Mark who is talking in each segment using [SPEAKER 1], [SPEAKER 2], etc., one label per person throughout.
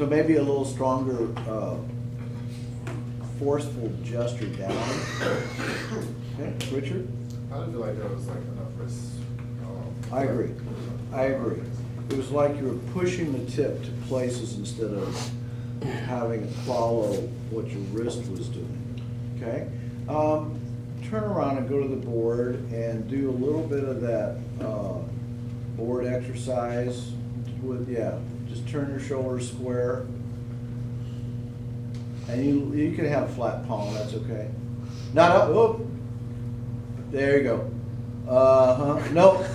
[SPEAKER 1] So maybe a little stronger, forceful gesture down. Okay, Richard?
[SPEAKER 2] I didn't feel like there was like enough risk.
[SPEAKER 1] I agree. I agree. It was like you were pushing the tip to places instead of having it follow what your wrist was doing. Okay? Turn around and go to the board and do a little bit of that board exercise with, yeah, just turn your shoulders square. And you can have a flat palm, that's okay. Not up, oh, there you go. Nope,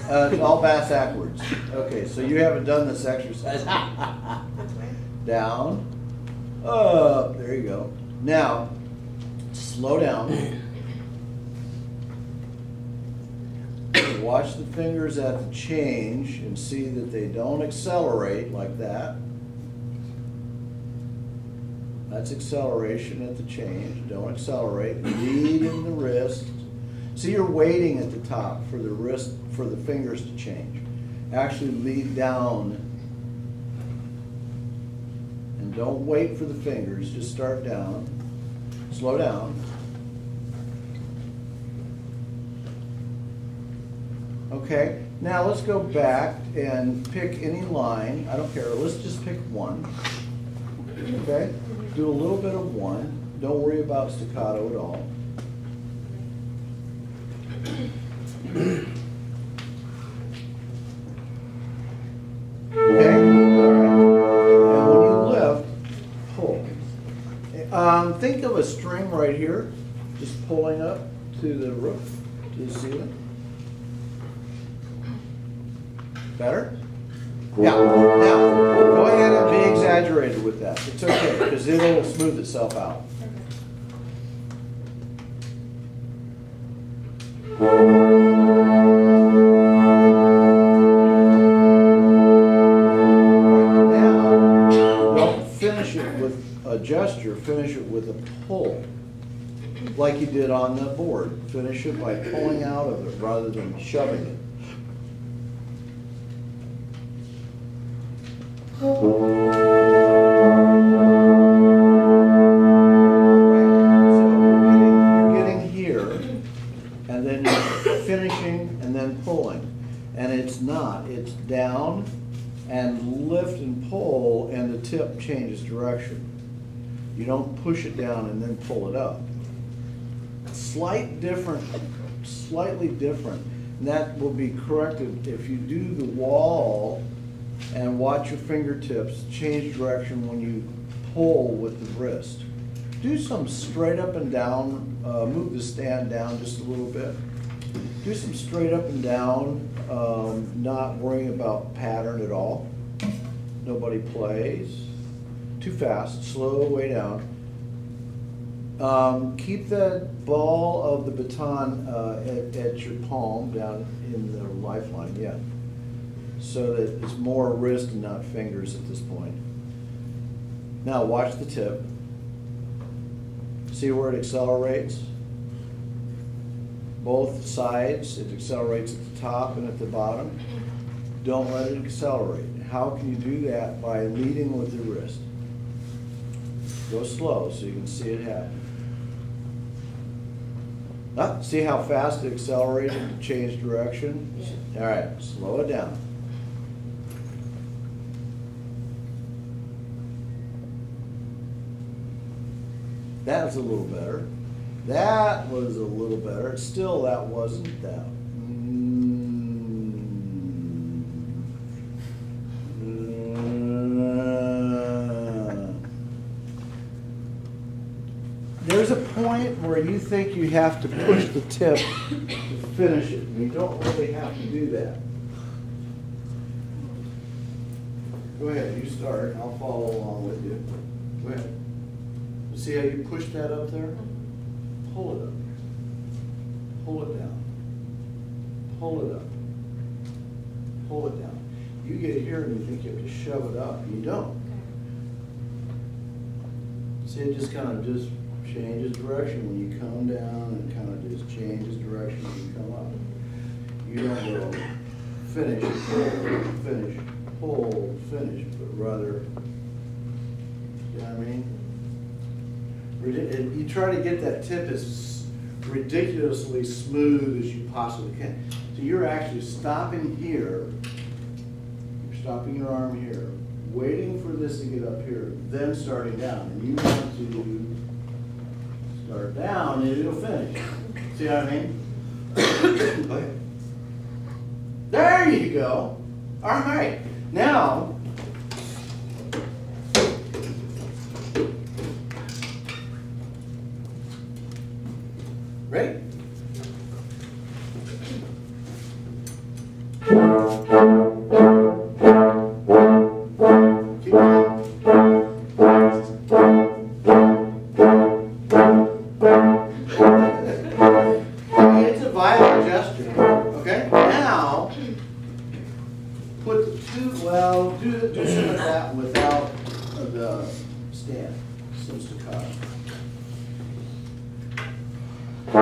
[SPEAKER 1] all bass backwards. Okay, so you haven't done this exercise. Down, up, there you go. Now, slow down. Watch the fingers at the change and see that they don't accelerate like that. That's acceleration at the change. Don't accelerate. Lead in the wrist. See, you're waiting at the top for the wrist, for the fingers to change. Actually lead down. And don't wait for the fingers. Just start down. Slow down. Okay, now let's go back and pick any line. I don't care. Let's just pick one. Okay? Do a little bit of one. Don't worry about staccato at all. Okay? All right. And when you lift, pull. Think of a string right here, just pulling up to the roof, to the ceiling. Better? Yeah. Now, go ahead and be exaggerated with that. It's okay, because it'll smooth itself out. Now, don't finish it with a gesture, finish it with a pull. Like you did on the board. Finish it by pulling out of it rather than shoving it. You're getting here, and then you're finishing and then pulling. And it's not. It's down and lift and pull, and the tip changes direction. You don't push it down and then pull it up. Slightly different, and that will be corrected if you do the wall and watch your fingertips change direction when you pull with the wrist. Do some straight up and down, move the stand down just a little bit. Do some straight up and down, not worrying about pattern at all. Nobody plays. Too fast, slow way down. Keep the ball of the baton at your palm down in the lifeline, yeah. So that it's more wrist and not fingers at this point. Now watch the tip. See where it accelerates? Both sides, it accelerates at the top and at the bottom. Don't let it accelerate. How can you do that? By leading with the wrist. Go slow so you can see it happen. See how fast it accelerated to change direction? Yeah. All right, slow it down. That was a little better. That was a little better. Still, that wasn't that. There's a point where you think you have to push the tip to finish it. You don't really have to do that. Go ahead, you start. I'll follow along with you. Go ahead. See how you push that up there? Pull it up. Pull it down. Pull it up. Pull it down. You get here and you think you have to shove it up. You don't. See, it just kind of just changes direction when you come down, and kind of just changes direction when you come up. You don't go finish, pull, finish, pull, finish, but rather You know what I mean? You try to get that tip as ridiculously smooth as you possibly can. So you're actually stopping here, you're stopping your arm here, waiting for this to get up here, then starting down. And you want to start down and it'll finish. See what I mean? Okay. There you go. All right. Now, ready? Keep going. It's a violent gesture. Okay? Now, put the two, well, do some of that without the stand, some staccato. Go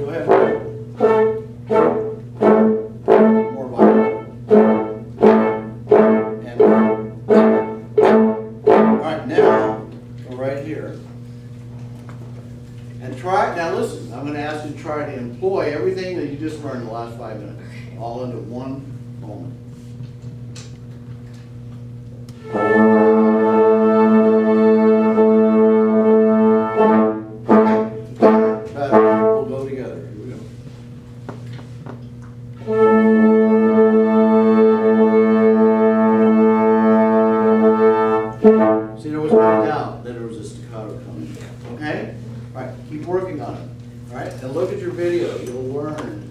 [SPEAKER 1] ahead. More violent. And all right, now go right here. And try, now listen, I'm going to ask you to try to employ everything that you just learned in the last 5 minutes, all into one moment. We'll go together. Here we go. See, there was no doubt that there was a staccato coming. Okay? All right, keep working on it. All right, and look at your video. You'll learn